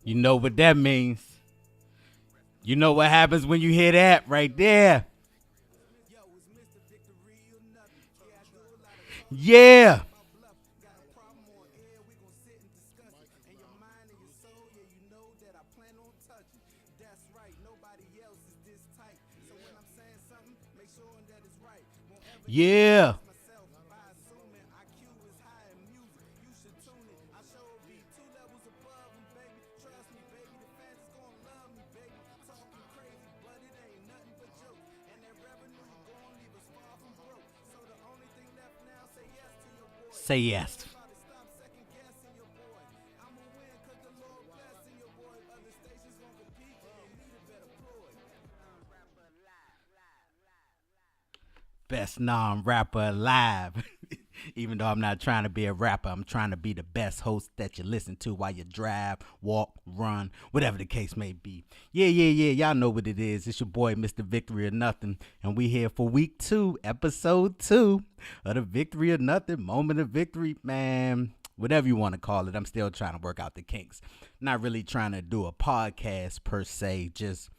You know what that means. You know what happens when you hear that right there. Yeah. Yeah. Say yes. Best non-rapper alive. Even though I'm not trying to be a rapper, I'm trying to be the best host that you listen to while you drive, walk, run, whatever the case may be. Yeah. Y'all know what it is. It's your boy, Mr. Victory or Nothing. And we here for week 2, episode 2 of the Victory or Nothing moment of victory. Man, whatever you want to call it, I'm still trying to work out the kinks. Not really trying to do a podcast per se, just,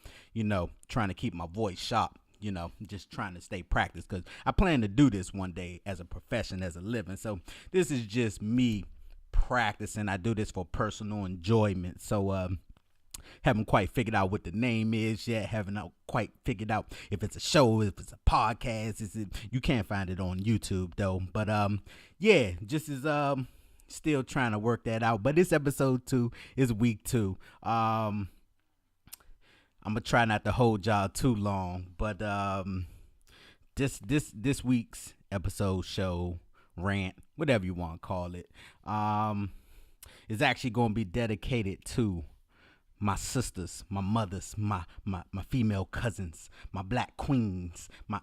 trying to keep my voice sharp. Just trying to stay practiced because I plan to do this one day as a profession, as a living. So this is just me practicing. I do this for personal enjoyment. So haven't quite figured out what the name is yet. Haven't quite figured out if it's a show, if it's a podcast. You can't find it on YouTube though. But yeah, just is still trying to work that out. But this episode 2 is week 2. I'm gonna try not to hold y'all too long, but this week's episode, show, rant, whatever you want to call it, is actually gonna be dedicated to my sisters, my mothers, my female cousins, my black queens, my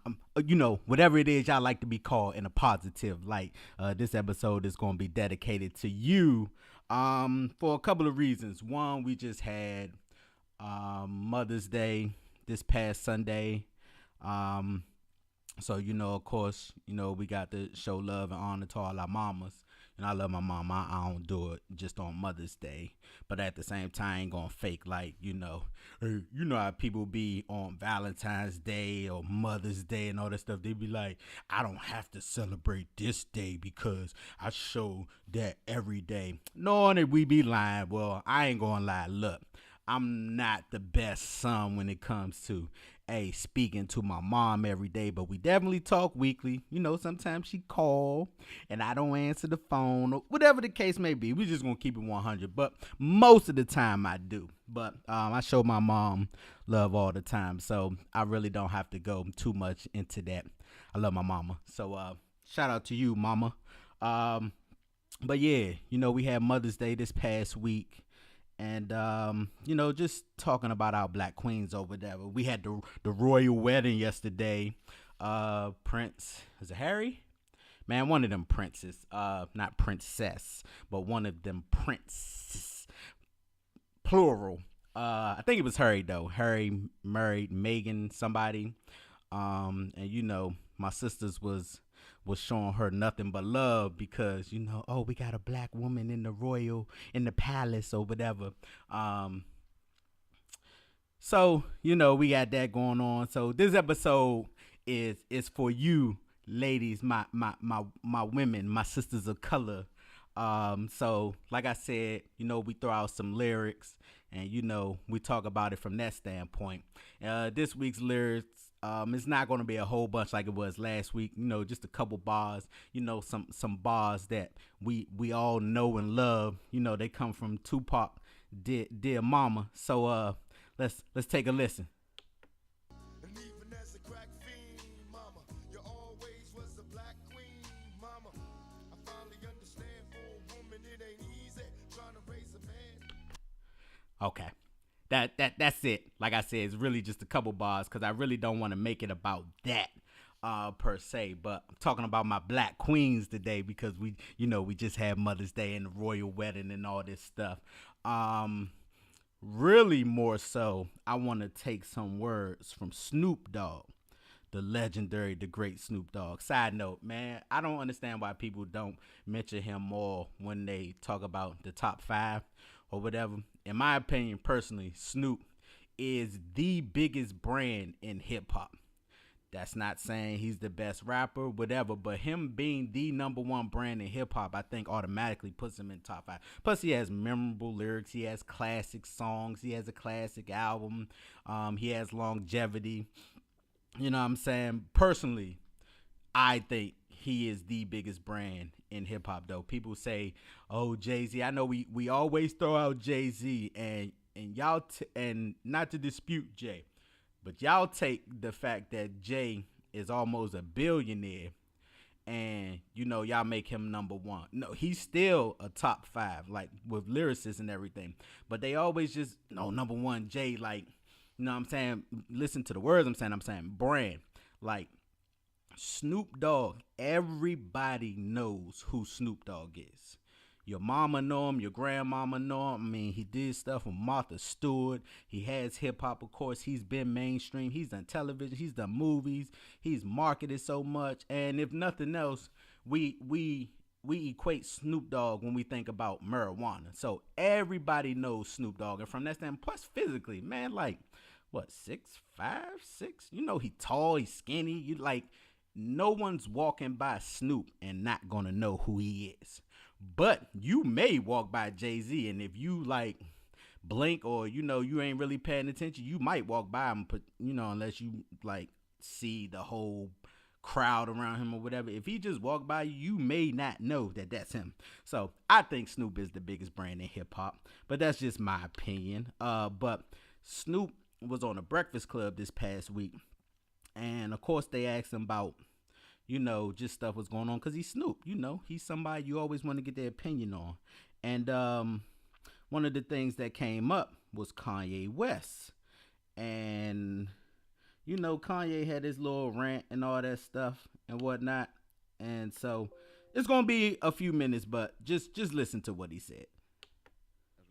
whatever it is y'all like to be called in a positive light. This episode is gonna be dedicated to you for a couple of reasons. One, we just had Mother's Day this past Sunday. So of course, we got to show love and honor to all our mamas. And I love my mom. I don't do it just on Mother's Day, but at the same time, I ain't gonna fake like how people be on Valentine's Day or Mother's Day and all that stuff. They be like, I don't have to celebrate this day because I show that every day. Knowing that we be lying, well, I ain't gonna lie. Look, I'm not the best son when it comes to speaking to my mom every day, but we definitely talk weekly. Sometimes she call and I don't answer the phone or whatever the case may be. We just gonna keep it 100, but most of the time I do. But I show my mom love all the time, so I really don't have to go too much into that. I love my mama, so shout out to you, mama. But yeah, we had Mother's Day this past week. And, just talking about our black queens over there. We had the royal wedding yesterday. Prince, is it Harry? Man, one of them princes. Not princess, but one of them princes. Plural. I think it was Harry, though. Harry married Meghan, somebody. And, my sisters was showing her nothing but love because we got a black woman in the palace or whatever. So we got that going on. So this episode is for you ladies, my women, my sisters of color. So like I said, we throw out some lyrics and we talk about it from that standpoint. This week's lyrics, it's not going to be a whole bunch like it was last week. Just a couple bars. Some bars that we all know and love. They come from Tupac, Dear Mama. So let's take a listen. And even as a crack fiend, mama, you always was a black queen, mama. I finally understand for a woman it ain't easy trying to raise a man. Okay. That's it. Like I said, it's really just a couple bars because I really don't want to make it about that per se. But I'm talking about my black queens today because we just had Mother's Day and the royal wedding and all this stuff. Really more so, I want to take some words from Snoop Dogg, the legendary, the great Snoop Dogg. Side note, man, I don't understand why people don't mention him more when they talk about the top 5. or whatever. In my opinion, personally, Snoop is the biggest brand in hip hop. That's not saying he's the best rapper, whatever, but him being the number one brand in hip hop, I think automatically puts him in top five. Plus, he has memorable lyrics, he has classic songs, he has a classic album, he has longevity. You know what I'm saying? Personally, I think he is the biggest brand in hip hop. Though people say, "Oh, Jay Z," I know we always throw out Jay Z, and y'all and not to dispute Jay, but y'all take the fact that Jay is almost a billionaire, and y'all make him number one. No, he's still a top five, like with lyricists and everything. But they always just number one Jay, like what I'm saying. Listen to the words I'm saying. I'm saying brand, like Snoop Dogg. Everybody knows who Snoop Dogg is. Your mama know him, your grandmama know him. I mean, he did stuff with Martha Stewart. He has hip hop, of course. He's been mainstream. He's done television. He's done movies. He's marketed so much. And if nothing else, we equate Snoop Dogg when we think about marijuana. So everybody knows Snoop Dogg. And from that standpoint, plus physically, man, like what, 6'5", 6? He tall, he's skinny. You like no one's walking by Snoop and not gonna know who he is. But you may walk by Jay-Z, and if you like blink or you ain't really paying attention, you might walk by him, unless you like see the whole crowd around him or whatever. If he just walked by you, you may not know that that's him. So I think Snoop is the biggest brand in hip hop, but that's just my opinion. But Snoop was on the Breakfast Club this past week, and of course they asked him about just stuff was going on because he's Snoop. He's somebody you always want to get their opinion on. And one of the things that came up was Kanye West. And, Kanye had his little rant and all that stuff and whatnot. And so it's going to be a few minutes, but just listen to what he said.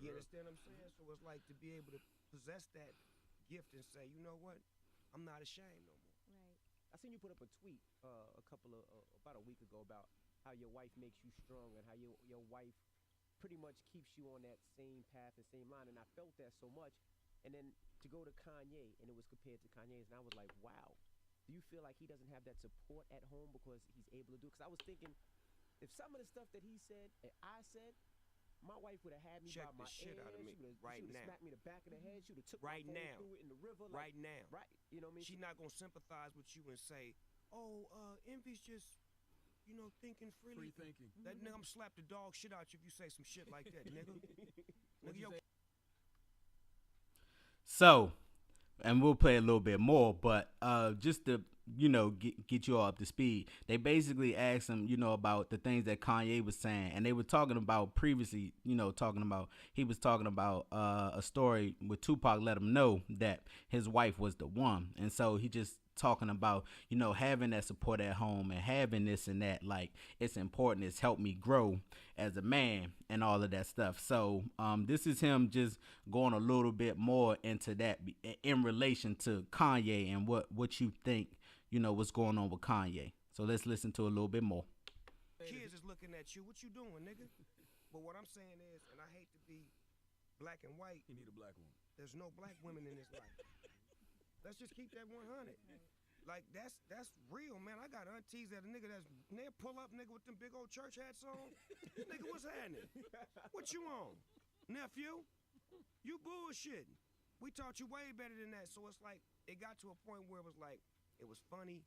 You understand what I'm saying? So it's like to be able to possess that gift and say, you know what? I'm not ashamed no more. I seen you put up a tweet about a week ago about how your wife makes you strong and how your wife pretty much keeps you on that same path and same line, and I felt that so much. And then to go to Kanye, and it was compared to Kanye's, and I was like, wow. Do you feel like he doesn't have that support at home because he's able to do it? Because I was thinking, if some of the stuff that he said and I said, my wife would have had me Check by my shit out of me right now. Smacked me the back of the head. She would have took right my phone now. threw it in the river. Right now. Right. You know what I mean? She's not gonna sympathize with you and say, "Oh, Envy's just, thinking freely." Free thinking. That nigga, I'm slap the dog shit out you if you say some shit like that, nigga. Nigga, So, and we'll play a little bit more, but just to get you all up to speed, they basically asked him about the things that Kanye was saying, and they were talking about previously he was talking about a story with Tupac let him know that his wife was the one, and so he just talking about having that support at home and having this and that, like it's important, it's helped me grow as a man and all of that stuff. So this is him just going a little bit more into that in relation to Kanye and what you think what's going on with Kanye. So let's listen to a little bit more. Kids is looking at you, what you doing, nigga? But what I'm saying is, and I hate to be black and white, You need a black one. there's no black women in this life. Let's just keep that 100. Like that's real, man. I got aunties that a nigga they'll pull up, nigga, with them big old church hats on. Nigga, what's happening? What you on, nephew? You bullshitting. We taught you way better than that. So it's like it got to a point where it was like it was funny,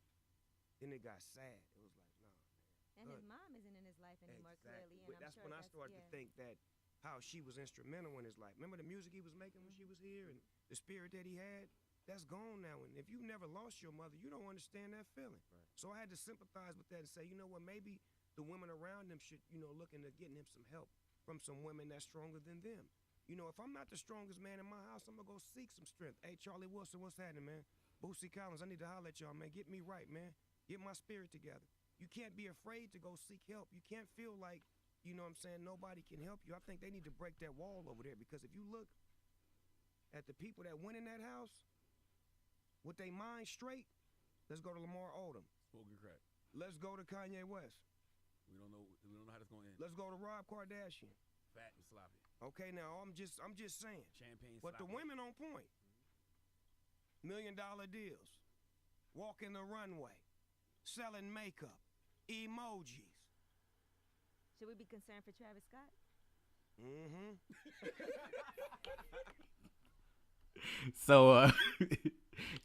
then it got sad. It was like, nah, man. And his mom isn't in his life anymore, Exactly. clearly. But And that's I'm sure when I started to think that how she was instrumental in his life. Remember the music he was making when she was here and the spirit that he had? That's gone now. And if you never lost your mother, you don't understand that feeling. Right. So I had to sympathize with that and say, you know what, maybe the women around him should, look into getting him some help from some women that's stronger than them. If I'm not the strongest man in my house, I'm going to go seek some strength. Hey, Charlie Wilson, what's happening, man? Boosie Collins, I need to holler at y'all, man. Get me right, man. Get my spirit together. You can't be afraid to go seek help. You can't feel like, nobody can help you. I think they need to break that wall over there because if you look at the people that went in that house with their mind straight, let's go to Lamar Odom. Smoking crack. Let's go to Kanye West. We don't know how that's going to end. Let's go to Rob Kardashian. Fat and sloppy. Okay, now I'm just saying. Champagne But the sloppy. women on point. $1 million deals. Walking the runway. Selling makeup. Emojis. Should we be concerned for Travis Scott? Mm-hmm. So,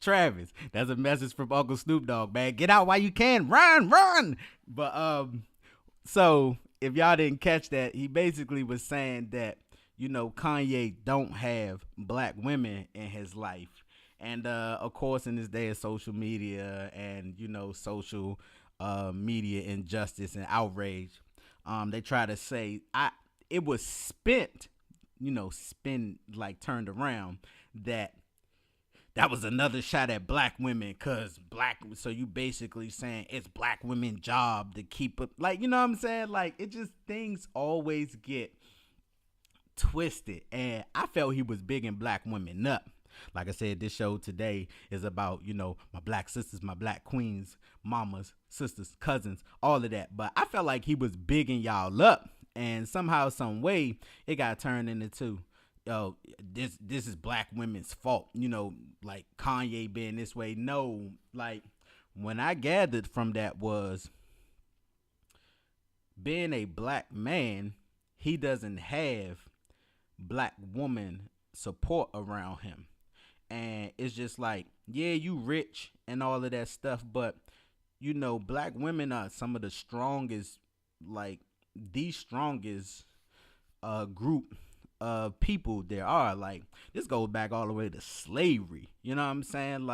Travis, that's a message from Uncle Snoop Dogg, man. Get out while you can. Run. But, so if y'all didn't catch that, he basically was saying that, Kanye don't have black women in his life. And, of course, in this day of social media and, social media injustice and outrage, they try to say it was spent, turned around that was another shot at black women, so you basically saying it's black women's job to keep it, what I'm saying? It just, things always get twisted, and I felt he was bigging black women up. Like I said, this show today is about, my black sisters, my black queens, mamas, sisters, cousins, all of that. But I felt like he was bigging y'all up, and somehow, some way, it got turned into, this is black women's fault, Kanye being this way. No, when I gathered from that was, being a black man, he doesn't have black woman support around him. And it's just yeah, you rich and all of that stuff, but black women are some of the strongest, the strongest group of people there are. This goes back all the way to slavery. You know what I'm saying?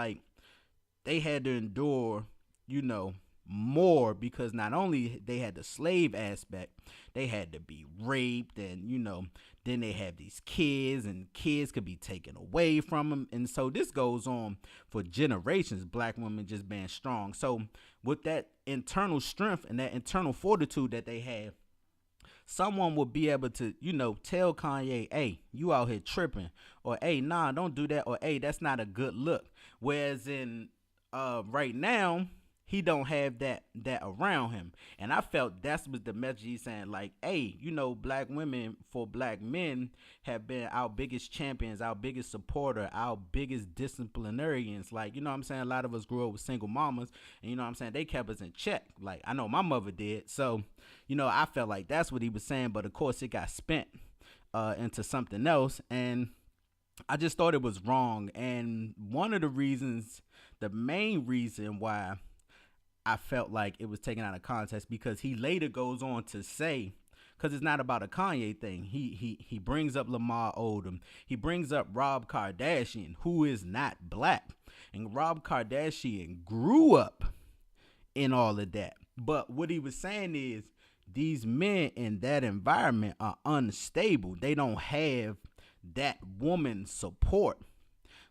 They had to endure, more, because not only they had the slave aspect, they had to be raped, and then they have these kids, and kids could be taken away from them. And so this goes on for generations, black women just being strong. So with that internal strength and that internal fortitude that they have, someone will be able to, tell Kanye, hey, you out here tripping, or hey, nah, don't do that, or hey, that's not a good look. Whereas in right now, he don't have that around him. And I felt that's what the message he's saying, hey, black women for black men have been our biggest champions, our biggest supporter, our biggest disciplinarians. You know what I'm saying? A lot of us grew up with single mamas, and what I'm saying, they kept us in check. I know my mother did. So, I felt like that's what he was saying, but of course it got spent into something else, and I just thought it was wrong. And one of the reasons, the main reason why I felt like it was taken out of context, because he later goes on to say, because it's not about a Kanye thing. He brings up Lamar Odom. He brings up Rob Kardashian, who is not black. And Rob Kardashian grew up in all of that. But what he was saying is, these men in that environment are unstable. They don't have that woman support.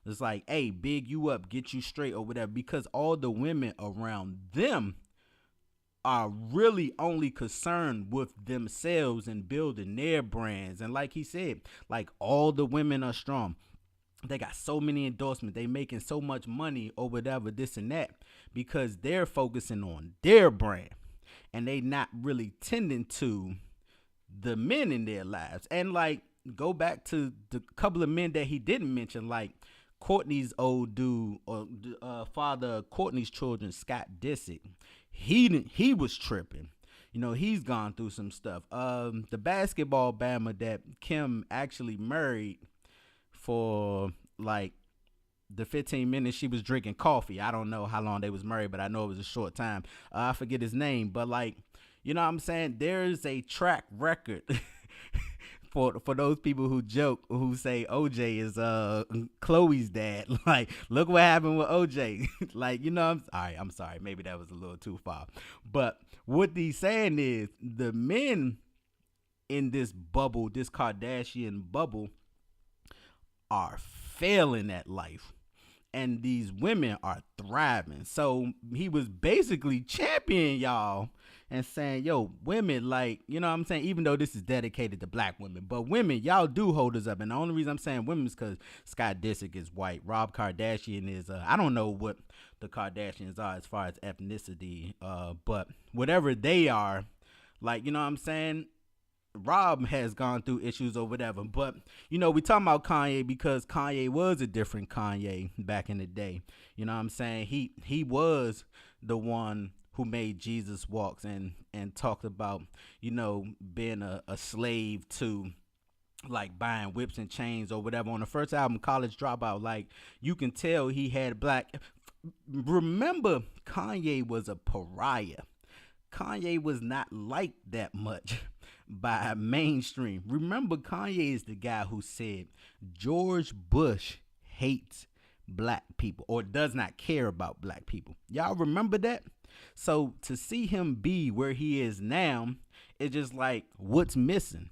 It's hey, big you up, get you straight or whatever, because all the women around them are really only concerned with themselves and building their brands. And like he said, all the women are strong. They got so many endorsements. They making so much money or whatever, this and that, because they're focusing on their brand, and they not really tending to the men in their lives. And go back to the couple of men that he didn't mention, Courtney's old dude, or father of Courtney's children, Scott Disick. He was tripping. He's gone through some stuff. The basketball bammer that Kim actually married for the 15 minutes she was drinking coffee. I don't know how long they was married, but I know it was a short time. I forget his name, but you know what I'm saying? There's a track record for those people who joke, who say OJ is Chloe's dad. Look what happened with OJ. I'm sorry, maybe that was a little too far. But what he's saying is, the men in this bubble, this Kardashian bubble, are failing at life, and these women are thriving. So he was basically championing y'all and saying, yo, women, you know what I'm saying, even though this is dedicated to black women, but women, y'all do hold us up. And the only reason I'm saying women is because Scott Disick is white. Rob Kardashian is, I don't know what the Kardashians are as far as ethnicity, but whatever they are, you know what I'm saying, Rob has gone through issues or whatever. But we talking about Kanye because Kanye was a different Kanye back in the day. You know what I'm saying? He was the one who made Jesus walks and talked about, being a slave to like buying whips and chains or whatever. On the first album, College Dropout, like you can tell he had black. Remember, Kanye was a pariah. Kanye was not liked that much by mainstream. Remember, Kanye is the guy who said George Bush hates black people or does not care about black people. Y'all remember that? So to see him be where he is now, it's just like, what's missing?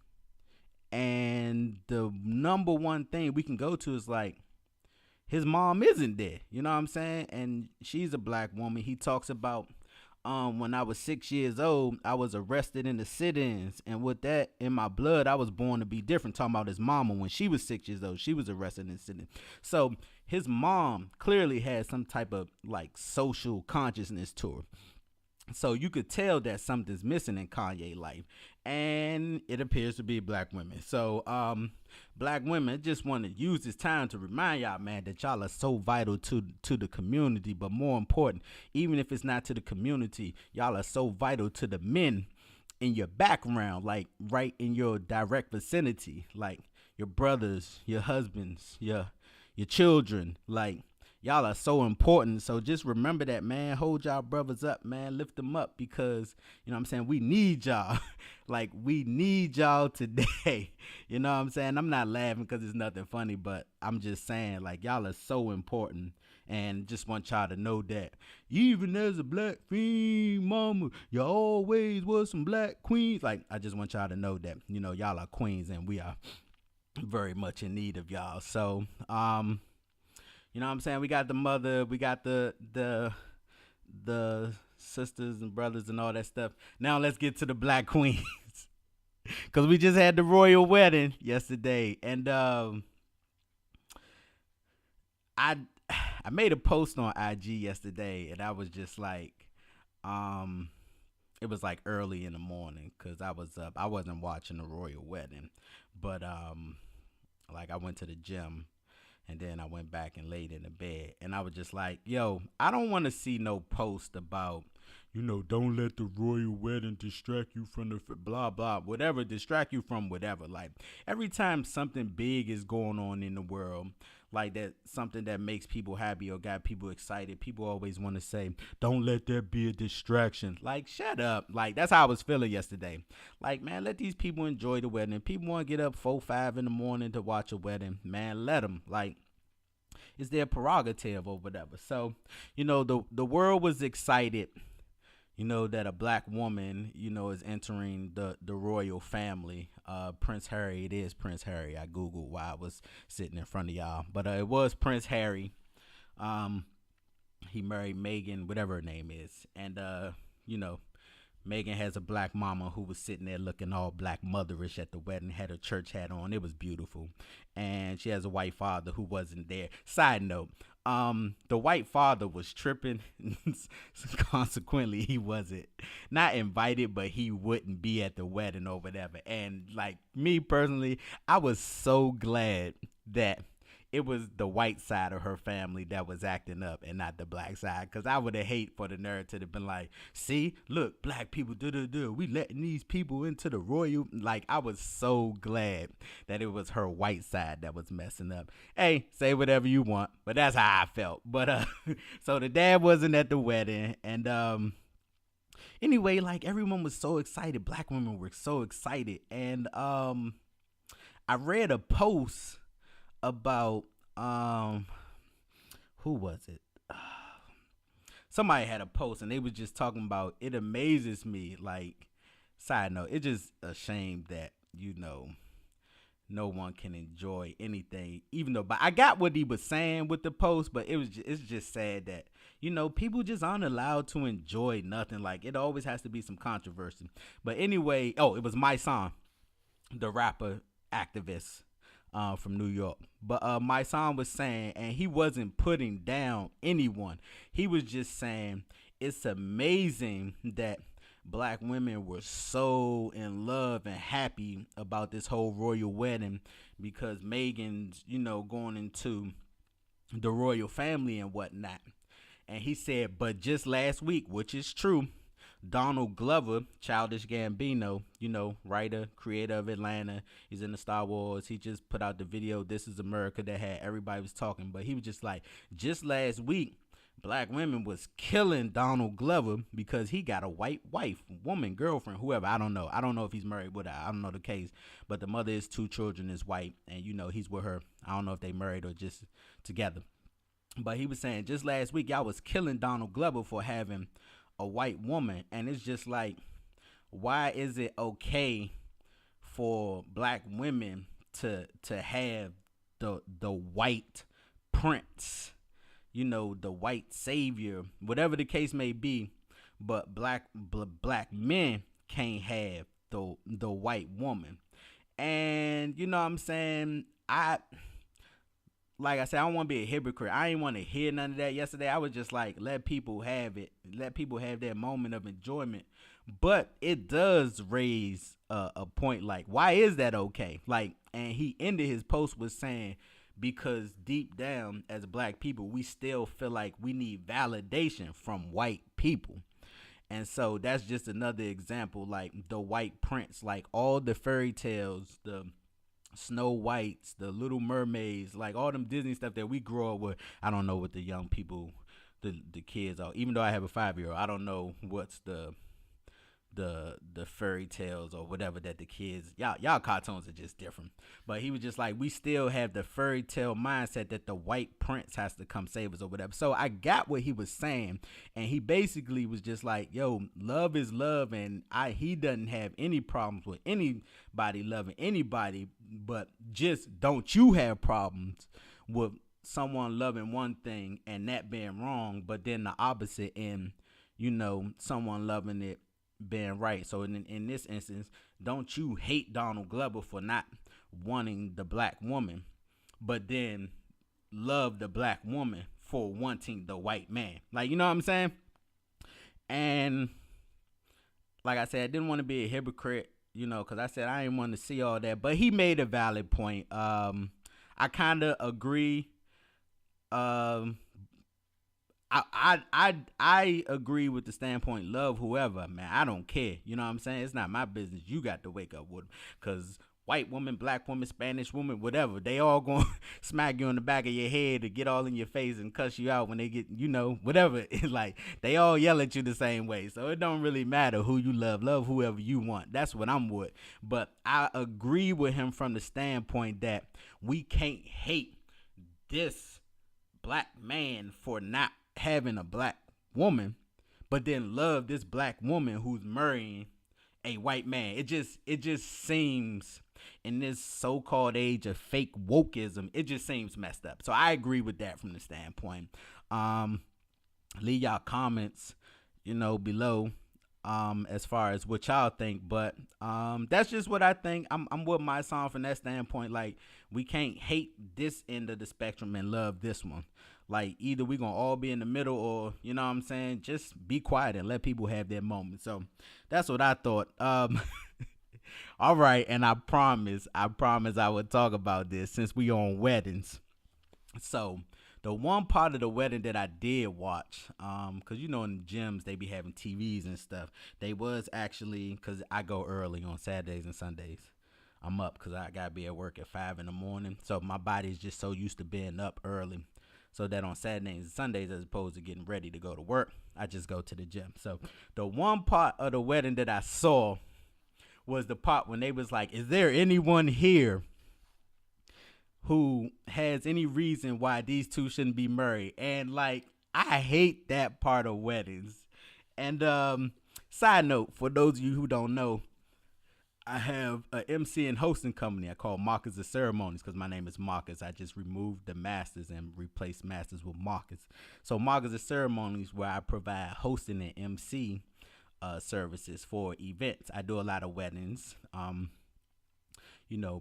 And the number one thing we can go to is like, his mom isn't there. You know what I'm saying? And she's a black woman. He talks about when I was 6 years old, I was arrested in the sit-ins, and with that in my blood, I was born to be different. Talking about his mama, when she was 6 years old, she was arrested in the sit-in. So his mom clearly had some type of like social consciousness to her. So you could tell that something's missing in Kanye life, and it appears to be black women. So black women, just want to use this time to remind y'all, man, that y'all are so vital to the community. But more important, even if it's not to the community, y'all are so vital to the men in your background, like right in your direct vicinity, like your brothers, your husbands, your children, like. Y'all are so important. So just remember that, man. Hold y'all brothers up, man. Lift them up because, you know what I'm saying, we need y'all. Like, we need y'all today. You know what I'm saying? I'm not laughing because it's nothing funny, but I'm just saying, like, y'all are so important. And just want y'all to know that even as a black queen mama, you always was some black queens. Like, I just want y'all to know that, y'all are queens and we are very much in need of y'all. So, you know what I'm saying? We got the mother, we got the sisters and brothers and all that stuff. Now let's get to the black queens. Cause we just had the royal wedding yesterday. And I made a post on IG yesterday, and I was just like, it was like early in the morning because I was up. I wasn't watching the royal wedding, but like I went to the gym. And then I went back and laid in the bed. And I was just like, yo, I don't want to see no post about, don't let the royal wedding distract you from the blah, blah, whatever, distract you from whatever. Like, every time something big is going on in the world, like that, something that makes people happy or got people excited, people always want to say, don't let that be a distraction. Like, shut up. Like, that's how I was feeling yesterday. Like, man, let these people enjoy the wedding. People want to get up 4, 5 in the morning to watch a wedding. Man, let them. Like, it's their prerogative or whatever. So, the world was excited, that a black woman, is entering the royal family. Prince Harry, it is Prince Harry. I Googled while I was sitting in front of y'all. But it was Prince Harry. He married Meghan, whatever her name is. And, Megan has a black mama who was sitting there looking all black motherish at the wedding, had her church hat on. It was beautiful. And she has a white father who wasn't there. Side note, the white father was tripping. Consequently, he wasn't not invited, but he wouldn't be at the wedding or whatever. And like me personally, I was so glad that it was the white side of her family that was acting up and not the black side. Because I would have hate for the narrative to have been like, see, look, black people, we letting these people into the royal. Like, I was so glad that it was her white side that was messing up. Hey, say whatever you want, but that's how I felt. But so the dad wasn't at the wedding. And anyway, like, everyone was so excited. Black women were so excited. And I read a post about who was it? Somebody had a post and they was just talking about, it amazes me, like, side note, it's just a shame that no one can enjoy anything, even though, but I got what he was saying with the post, but it's just sad that people just aren't allowed to enjoy nothing. Like, it always has to be some controversy. But anyway, it was my son, the rapper activist from New York. But my son was saying, and he wasn't putting down anyone. He was just saying it's amazing that black women were so in love and happy about this whole royal wedding because Megan's, going into the royal family and whatnot. And he said, but just last week, which is true, Donald Glover, Childish Gambino, writer, creator of Atlanta. He's in the Star Wars. He just put out the video, This Is America, that had everybody was talking. But he was just like, just last week, black women was killing Donald Glover because he got a white wife, woman, girlfriend, whoever. I don't know. I don't know if he's married with her. I don't know the case. But the mother is 2 children, is white. And, he's with her. I don't know if they married or just together. But he was saying just last week, y'all was killing Donald Glover for having a white woman. And it's just like, why is it okay for black women to have the white prince, the white savior, whatever the case may be, but black men can't have the white woman? And you know what I'm saying? Like I said, I don't want to be a hypocrite. I ain't want to hear none of that yesterday. I was just like, let people have it. Let people have their moment of enjoyment. But it does raise a point like, why is that okay? Like, and he ended his post with saying, because deep down as black people, we still feel like we need validation from white people. And so that's just another example, like the white prince, like all the fairy tales, the Snow Whites, the Little Mermaids, like all them Disney stuff that we grew up with. I don't know what the young people, the kids are. Even though I have a 5-year-old, I don't know what's the fairy tales or whatever that the kids, y'all cartoons are just different. But he was just like, we still have the fairy tale mindset that the white prince has to come save us or whatever. So I got what he was saying, and he basically was just like, yo, love is love, and he doesn't have any problems with anybody loving anybody, but just don't you have problems with someone loving one thing and that being wrong, but then the opposite in, someone loving it being right. So in this instance, don't you hate Donald Glover for not wanting the black woman, but then love the black woman for wanting the white man? Like, you know what I'm saying? And like I said, I didn't want to be a hypocrite, because I said I didn't want to see all that. But he made a valid point. I kind of agree. I agree with the standpoint, love whoever, man. I don't care. You know what I'm saying? It's not my business. You got to wake up with them. Because white woman, black woman, Spanish woman, whatever, they all going to smack you on the back of your head to get all in your face and cuss you out when they get, whatever. It's like they all yell at you the same way. So it don't really matter who you love. Love whoever you want. That's what I'm with. But I agree with him from the standpoint that we can't hate this black man for not having a black woman, but then love this black woman who's marrying a white man. It just seems, in this so-called age of fake wokeism, it just seems messed up. So I agree with that from the standpoint. Leave y'all comments, below, as far as what y'all think. But that's just what I think. I'm with my song from that standpoint. Like, we can't hate this end of the spectrum and love this one. Like, either we gonna all be in the middle, or, you know what I'm saying, just be quiet and let people have their moment. So that's what I thought. All right, and I promise I would talk about this since we on weddings. So the one part of the wedding that I did watch, because in the gyms they be having TVs and stuff. They was actually, because I go early on Saturdays and Sundays. I'm up because I gotta be at work at 5 in the morning. So my body's just so used to being up early, so that on Saturdays and Sundays, as opposed to getting ready to go to work, I just go to the gym. So the one part of the wedding that I saw was the part when they was like, is there anyone here who has any reason why these two shouldn't be married? And like, I hate that part of weddings. And side note, for those of you who don't know, I have a MC and hosting company I call Marcus of Ceremonies, because my name is Marcus. I just removed the masters and replaced masters with Marcus. So Marcus of Ceremonies, where I provide hosting and MC services for events. I do a lot of weddings.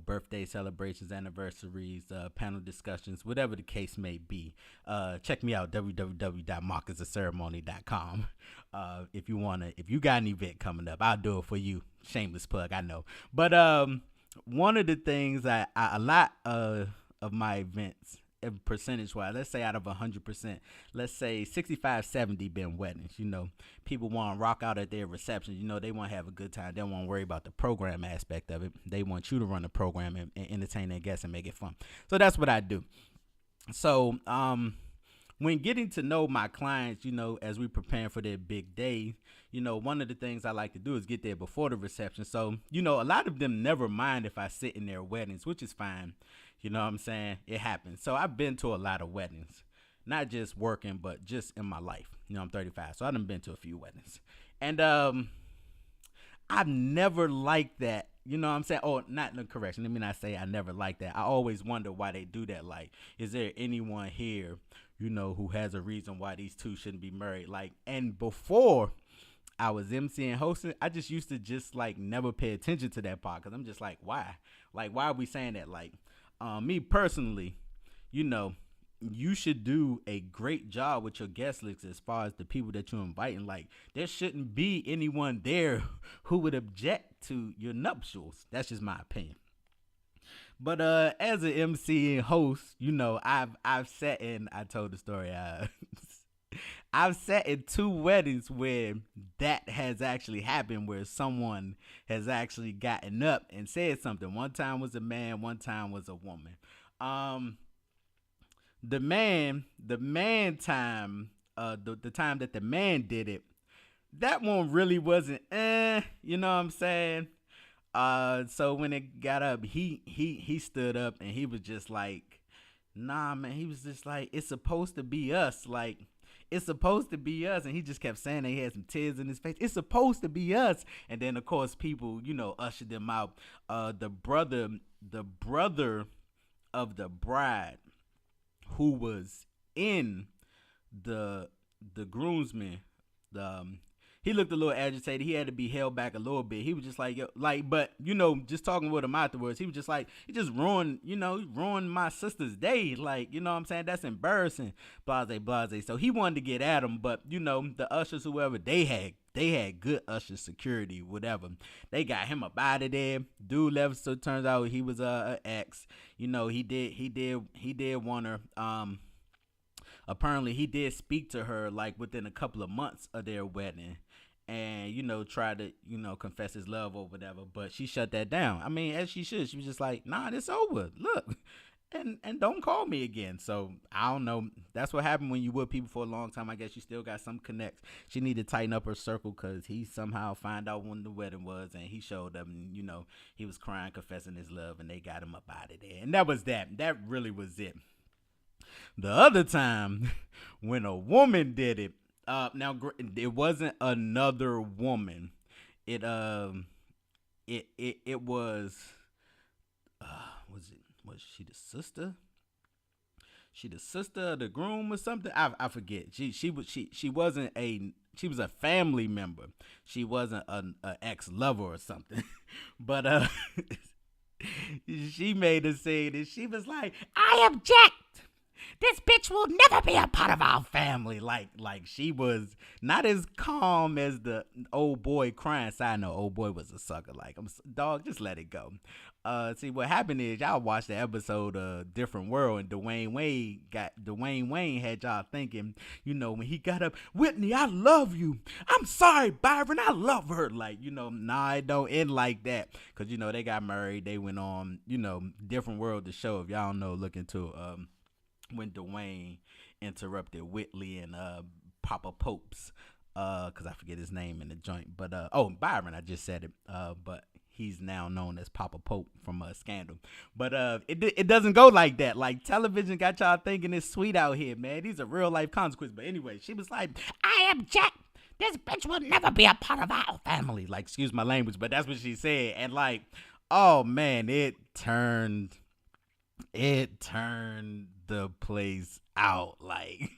birthday celebrations, anniversaries, panel discussions, whatever the case may be. Check me out, www.marcustheceremony.com. If you got an event coming up, I'll do it for you. Shameless plug, I know. But one of the things a lot of my events, percentage wise, let's say out of 100%, let's say 65-70 been weddings. People want to rock out at their receptions. They want to have a good time. They don't want to worry about the program aspect of it. They want you to run the program and entertain their guests and make it fun. So that's what I do. So when getting to know my clients, as we preparing for their big day, one of the things I like to do is get there before the reception. So, a lot of them never mind if I sit in their weddings, which is fine. You know what I'm saying? It happens. So I've been to a lot of weddings, not just working, but just in my life. I'm 35, so I've been to a few weddings. And I've never liked that. You know what I'm saying? Oh, not no correction. Let me not say I never liked that. I always wonder why they do that. Like, is there anyone here, who has a reason why these two shouldn't be married? Like, and before I was MC and hosting, I just used to never pay attention to that part, because I'm just like, why? Like, why are we saying that? Like, me personally, you should do a great job with your guest list as far as the people that you're inviting. Like, there shouldn't be anyone there who would object to your nuptials. That's just my opinion. But as an MC and host, I've sat in, I told the story, I've sat in 2 weddings where that has actually happened, where someone has actually gotten up and said something. One time was a man, one time was a woman. The time that the man did it, that one really wasn't, you know what I'm saying? So when it got up, he stood up and he was just like, nah, man, he was just like, it's supposed to be us. Like, it's supposed to be us. And he just kept saying that. He had some tears in his face. It's supposed to be us. And then, of course, people, ushered them out. The brother of the bride, who was in the groomsman, he looked a little agitated. He had to be held back a little bit. He was just like, but just talking with him afterwards, he was just like, he just ruined my sister's day. Like, you know what I'm saying? That's embarrassing. Blase. So he wanted to get at him, but the ushers, whoever, they had good usher security, whatever. They got him up out of there. Dude left, so it turns out he was a ex. He did want her. Apparently he did speak to her like within a couple of months of their wedding, and try to confess his love or whatever, but she shut that down. I mean, as she should. She was just like, nah, it's over, look, and don't call me again. So I don't know, that's what happened when you with people for a long time. I guess you still got some connects. She need to tighten up her circle, because he somehow found out when the wedding was, and he showed up, and he was crying, confessing his love, and they got him up out of there. And that really was it. The other time, when a woman did it, now it wasn't another woman. It was was she the sister? She the sister of the groom or something? I forget. She was a family member. She wasn't an ex-lover or something. But she made a scene and she was like, I object. This bitch will never be a part of our family. Like she was not as calm as the old boy crying. Side note, old boy was a sucker. Like, dog, just let it go. See, what happened is y'all watched the episode of Different World, and Dwayne Wayne had y'all thinking, when he got up, Whitney, I love you. I'm sorry, Byron, I love her. Like, nah, it don't end like that. Cause they got married. They went on, Different World, the show. If y'all don't know, look into when Dwayne interrupted Whitley and Papa Popes, because I forget his name in the joint. But Byron, I just said it. But he's now known as Papa Pope from Scandal. But it doesn't go like that. Like, television got y'all thinking it's sweet out here, man. These are real life consequences. But anyway, she was like, I object. This bitch will never be a part of our family. Like, excuse my language, but that's what she said. And like, oh man, it turned the place out. Like,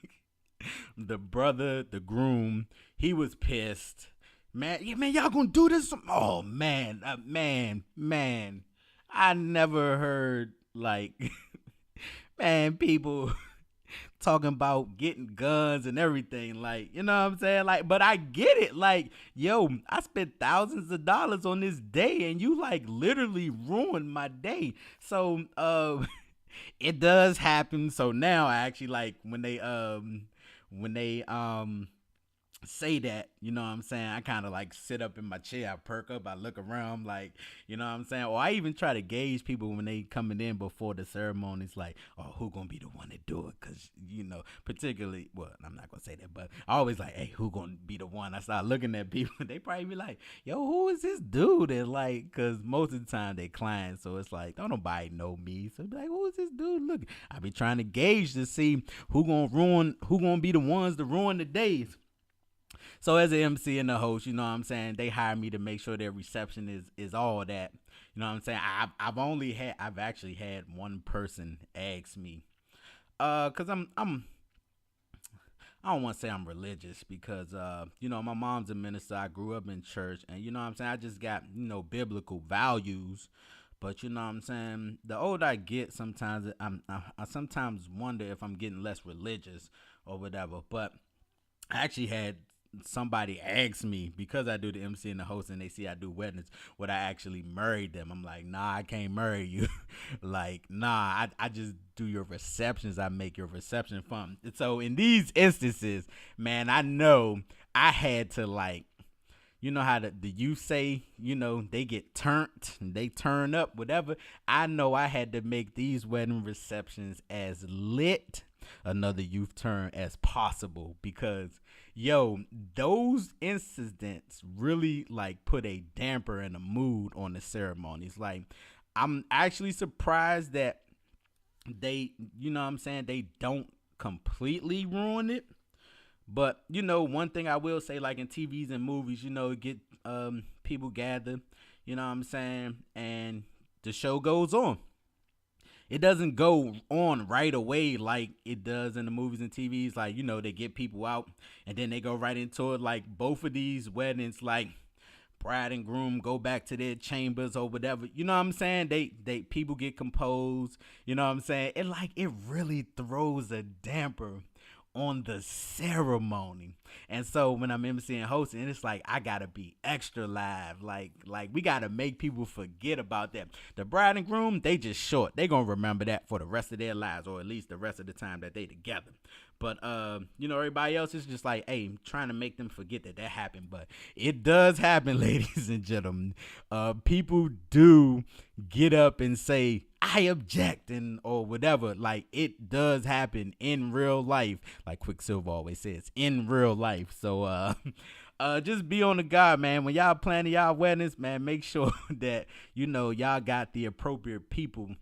the brother, the groom, he was pissed. Man, y'all gonna do this? Oh man, I never heard like man people talking about getting guns and everything. Like, you know what I'm saying? Like, but I get it. Like, yo, I spent thousands of dollars on this day and you like literally ruined my day. So it does happen. So now I actually like when they say that, you know what I'm saying? I kind of like sit up in my chair, I perk up, I look around, like, you know what I'm saying? Or I even try to gauge people when they coming in before the ceremonies, like, oh, who gonna be the one to do it? Cause, you know, particularly, well, I'm not gonna say that, but I always like, hey, who gonna be the one? I start looking at people, they probably be like, yo, who is this dude? And like, cause most of the time they clients, so it's like, don't nobody know me. So be like, who is this dude? Look, I be trying to gauge to see who gonna be the ones to ruin the days. So as an MC and the host, you know what I'm saying, they hire me to make sure their reception is all that. You know what I'm saying? I've actually had one person ask me, cause I don't want to say I'm religious because you know, my mom's a minister. I grew up in church, and you know what I'm saying, I just got, you know, biblical values. But you know what I'm saying, the older I get, sometimes I sometimes wonder if I'm getting less religious or whatever. But I actually had somebody ask me, because I do the MC and the host and they see I do weddings, would I actually marry them? I'm like, nah, I can't marry you. Like, nah, I just do your receptions. I make your reception fun. So in these instances, man, I know I had to like, you know how the youth say, you know, they get turned, they turn up, whatever. I know I had to make these wedding receptions as lit, another youth term, as possible, because yo, those incidents really like put a damper and a mood on the ceremonies. Like, I'm actually surprised that they, you know what I'm saying, they don't completely ruin it. But you know, one thing I will say, like in TVs and movies, you know, get people gather, you know what I'm saying, and the show goes on. It doesn't go on right away like it does in the movies and TVs. Like, you know, they get people out and then they go right into it. Like both of these weddings, like bride and groom go back to their chambers or whatever. You know what I'm saying? They people get composed. You know what I'm saying? It really throws a damper on the ceremony. And so when I'm emceeing and hosting, it's like I gotta be extra live. Like we gotta make people forget about that. The bride and groom, they just short. They gonna remember that for the rest of their lives, or at least the rest of the time that they together. But you know, everybody else is just like, hey, trying to make them forget that happened. But it does happen, ladies and gentlemen. People do get up and say, I object, and or whatever. Like, it does happen in real life. Like Quicksilver always says, in real life. So just be on the guard, man. When y'all planning y'all weddings, man, make sure that, you know, y'all got the appropriate people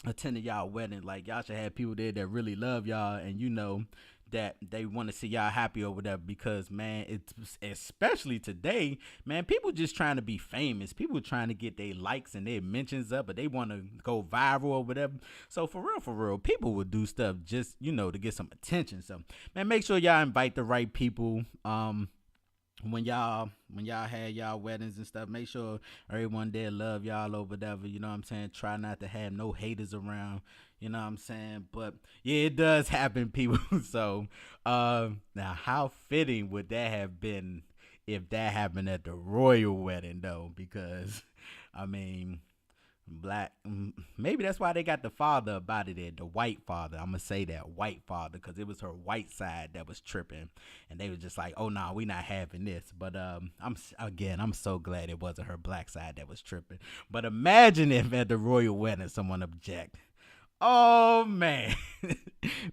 attending y'all wedding. Like, y'all should have people there that really love y'all, and you know that they want to see y'all happy or whatever. Because man, it's especially today, man, people just trying to be famous. People trying to get their likes and their mentions up, but they want to go viral or whatever. So for real, people will do stuff just, you know, to get some attention. So man, make sure y'all invite the right people. When y'all had y'all weddings and stuff, make sure everyone there love y'all or whatever. You know what I'm saying? Try not to have no haters around. You know what I'm saying? But yeah, it does happen, people. So now how fitting would that have been if that happened at the royal wedding though? Because I mean, black, maybe that's why they got the father about it there, the white father. I'm gonna say that, white father, because it was her white side that was tripping, and they was just like, oh no, we not having this. But I'm so glad it wasn't her black side that was tripping. But imagine if at the royal wedding someone object. Oh man,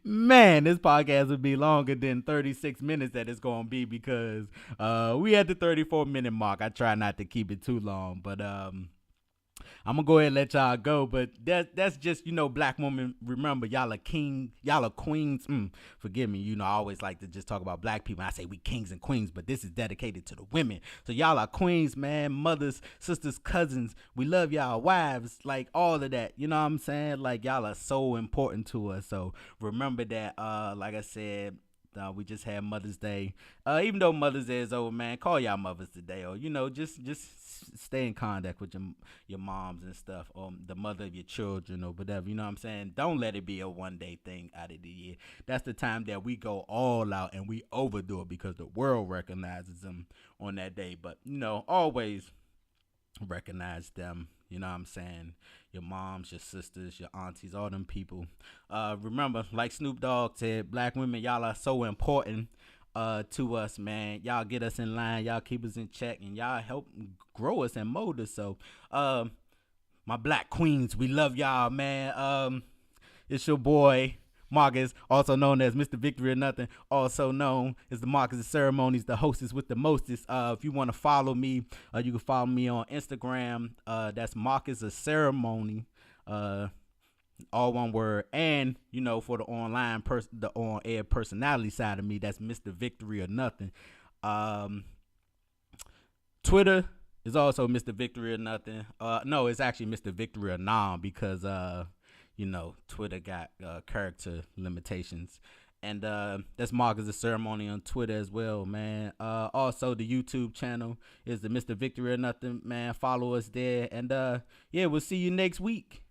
man, this podcast would be longer than 36 minutes that it's gonna be, because we at the 34-minute mark. I try not to keep it too long, but I'm gonna go ahead and let y'all go. But that's just, you know, black women, remember, y'all are king, y'all are queens. Forgive me, you know, I always like to just talk about black people. I say we kings and queens, but this is dedicated to the women. So y'all are queens, man, mothers, sisters, cousins. We love y'all, wives, like all of that. You know what I'm saying? Like, y'all are so important to us. So remember that, like I said, We just had Mother's Day. Even though Mother's Day is over, man, call y'all mothers today, or just stay in contact with your moms and stuff, or the mother of your children, or whatever. You know what I'm saying? Don't let it be a one day thing out of the year. That's the time that we go all out and we overdo it because the world recognizes them on that day. But always recognize them. You know what I'm saying? Your moms, your sisters, your aunties, all them people. Remember, like Snoop Dogg said, black women, y'all are so important to us, man. Y'all get us in line, y'all keep us in check, and y'all help grow us and mold us. So, my black queens, we love y'all, man. It's your boy Marcus, also known as Mr. Victory or Nothing, also known as the Marcus of Ceremonies, the hostess with the mostest. If you want to follow me, you can follow me on Instagram. That's Marcus of Ceremony, all one word. And for the online the on air personality side of me, that's Mr. Victory or Nothing. Twitter is also Mr. Victory or Nothing. No, it's actually Mr. Victory or None because Twitter got character limitations. And that's Marcus of Ceremony on Twitter as well, man. Also, the YouTube channel is the Mr. Victory or Nothing, man. Follow us there. And, we'll see you next week.